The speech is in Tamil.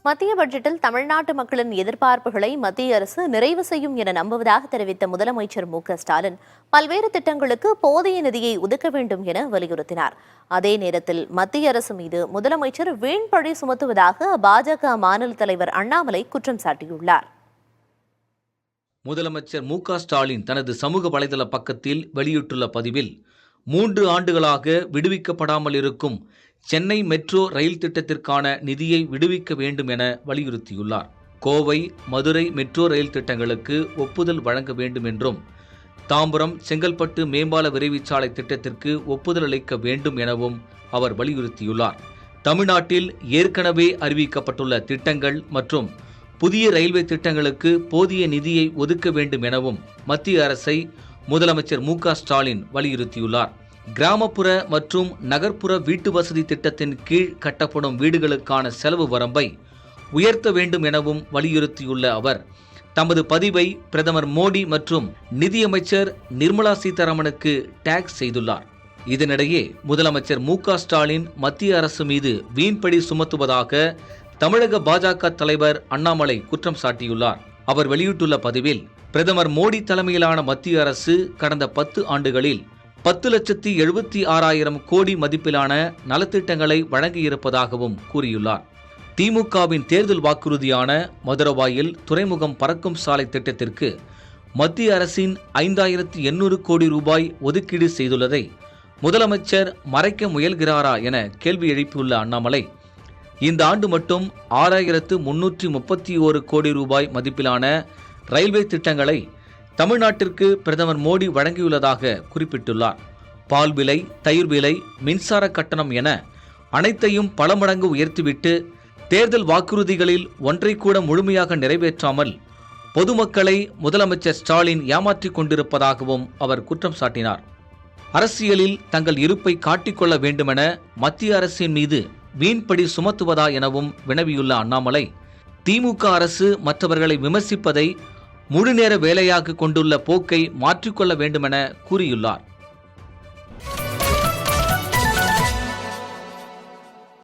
மத்திய பட்ஜெட்டில் தமிழ்நாட்டு மக்களின் எதிர்பார்ப்புகளை மத்திய அரசு நிறைவு செய்யும் என நம்புவதாக தெரிவித்த முதலமைச்சர் மு.க.ஸ்டாலின் பல்வேறு திட்டங்களுக்கு போதிய நிதியை ஒதுக்க வேண்டும் என வலியுறுத்தினார். அதே நேரத்தில் மத்திய அரசு மீது முதலமைச்சர் வீண்பழி சுமத்துவதாக பாஜக மாநில தலைவர் அண்ணாமலை குற்றம் சாட்டியுள்ளார். முதலமைச்சர் மு.க.ஸ்டாலின் தனது சமூக வலைதள பக்கத்தில் வெளியிட்டுள்ள பதிவில் 3 ஆண்டுகளாக விடுவிக்கப்படாமல் இருக்கும் சென்னை மெட்ரோ ரயில் திட்டத்திற்கான நிதியை விடுவிக்க வேண்டும் என வலியுறுத்தியுள்ளார். கோவை மதுரை மெட்ரோ ரயில் திட்டங்களுக்கு ஒப்புதல் வழங்க வேண்டும் என்றும், தாம்பரம் செங்கல்பட்டு மேம்பால விரைவுச்சாலை திட்டத்திற்கு ஒப்புதல் அளிக்க வேண்டும் எனவும் அவர் வலியுறுத்தியுள்ளார். தமிழ்நாட்டில் ஏற்கனவே அறிவிக்கப்பட்டுள்ள திட்டங்கள் மற்றும் புதிய ரயில்வே திட்டங்களுக்கு போதிய நிதியை ஒதுக்க வேண்டும் எனவும் மத்திய அரசை முதலமைச்சர் மு.க.ஸ்டாலின் வலியுறுத்தியுள்ளார். கிராமப்புற மற்றும் நகர்ப்புற வீட்டு வசதி திட்டத்தின் கீழ் கட்டப்படும் வீடுகளுக்கான செலவு வரம்பை உயர்த்த வேண்டும் எனவும் வலியுறுத்தியுள்ள அவர் தமது பதிவை பிரதமர் மோடி மற்றும் நிதியமைச்சர் நிர்மலா சீதாராமனுக்கு டேக் செய்துள்ளார். இதனிடையே முதலமைச்சர் மு.க.ஸ்டாலின் மத்திய அரசு மீது வீண்பழி சுமத்துவதாக தமிழக பாஜக தலைவர் அண்ணாமலை குற்றம் சாட்டியுள்ளார். அவர் வெளியிட்டுள்ள பதிவில் பிரதமர் மோடி தலைமையிலான மத்திய அரசு கடந்த 10 ஆண்டுகளில் 10,76,000 கோடி மதிப்பிலான நலத்திட்டங்களை வழங்கியிருப்பதாகவும் கூறியுள்ளார். திமுகவின் தேர்தல் வாக்குறுதியான மதுரவாயில் துறைமுகம் பறக்கும் சாலை திட்டத்திற்கு மத்திய அரசின் 5,800 கோடி ரூபாய் ஒதுக்கீடு செய்துள்ளதை முதலமைச்சர் மறைக்க முயல்கிறாரா என கேள்வி எழுப்பியுள்ள அண்ணாமலை, இந்த ஆண்டு மட்டும் 6,331 கோடி ரூபாய் மதிப்பிலான ரயில்வே திட்டங்களை தமிழ்நாட்டிற்கு பிரதமர் மோடி வழங்கியுள்ளதாக குறிப்பிட்டுள்ளார். பால் விலை, தயிர் விலை, மின்சார கட்டணம் என அனைத்தையும் பல மடங்கு உயர்த்திவிட்டு தேர்தல் வாக்குறுதிகளில் ஒன்றை கூட முழுமையாக நிறைவேற்றாமல் பொதுமக்களை முதலமைச்சர் ஸ்டாலின் ஏமாற்றிக் கொண்டிருப்பதாகவும் அவர் குற்றம் சாட்டினார். அரசியலில் தங்கள் இருப்பை காட்டிக்கொள்ள வேண்டுமென மத்திய அரசின் மீது வீண்படி சுமத்துவதா எனவும் வினவியுள்ள அண்ணாமலை, திமுக அரசு மற்றவர்களை விமர்சிப்பதை முழுநேர வேலையாக கொண்டுள்ள போக்கை மாற்றிக்கொள்ள வேண்டுமென கூறியுள்ளார்.